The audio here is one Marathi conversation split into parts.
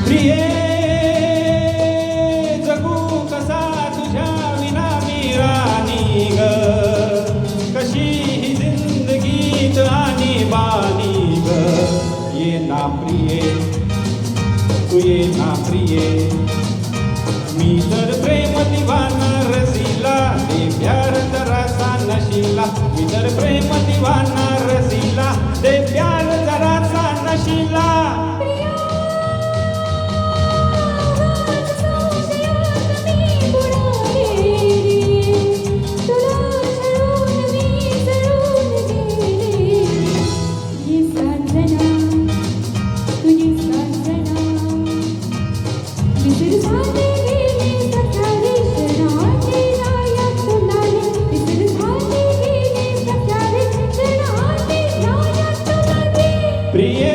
प्रिये जगू कसा तुझ्या विना मी राणी ग, कशी ही जिंदगीत आणि बानी ग. ये ना प्रिये तू ये ना प्रिये, मी तर प्रेम दिवाना रसिला, दे प्यार जरासा नशिला. मी तर प्रेम दिवाना रसिला, दे प्यार जरासा नशिला. प्रिये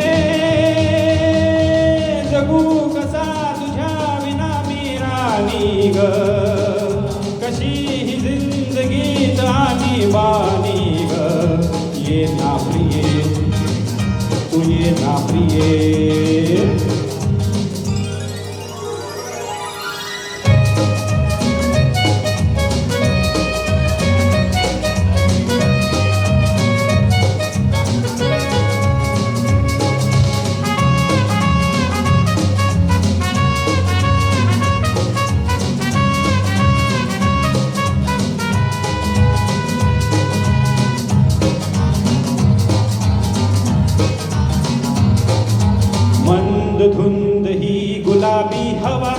जगू कसा तुझ्या विना मी राणी ग, कशी ही जिंदगीत आणि बानी ग. ये ना प्रिये तू ये ना प्रिये. मंद धुंद ही गुलाबी हवा,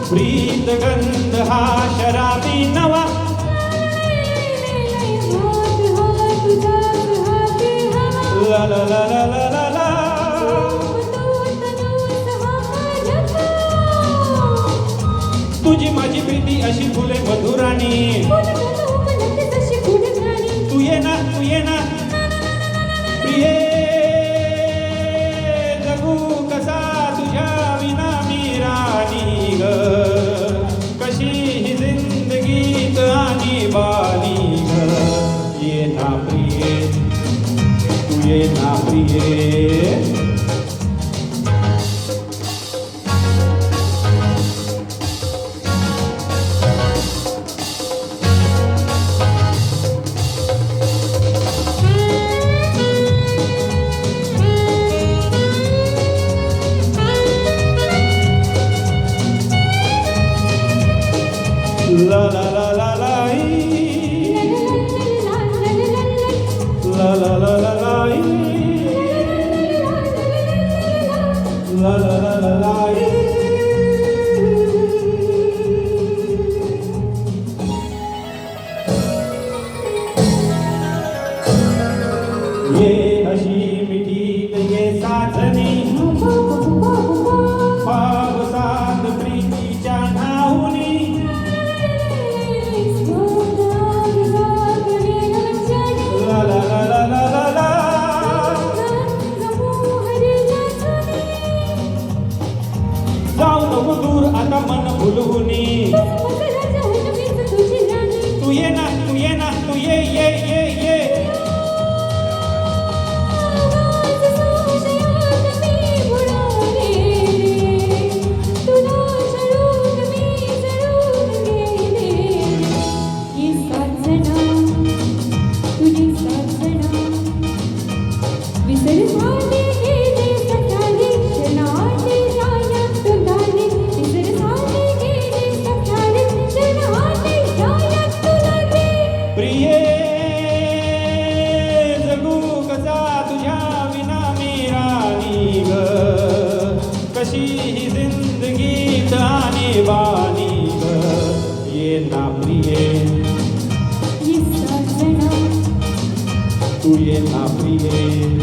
प्रीत गंध हा शराबी नवा. ला ला ला ला ला ला ला. तुझी माझी प्रीती अशी फुले मधुराणी, तू ये ना तू ये ना प्रिये कसा तुझ्या विना मी राणी ग, कशी ही जिंदगीत आणि बानी ग. ये ना प्रिये तू ये ना प्रिये. La la la la la la la la la la la la la la. ये हसी मिठी ये साजनी, पावसात प्रीतीच्या नाहुनी. La la la la la la la. जाऊ नको दूर आता मन भुलवूनी, तू ये ना तू ये ना तू ये ये ये ये. प्रिये जगू कसा तुझ्या विना मी राणी ग, कशी ही जिंदगीत आणि बानी ग. ये ना प्रिये तू ये ना प्रिये.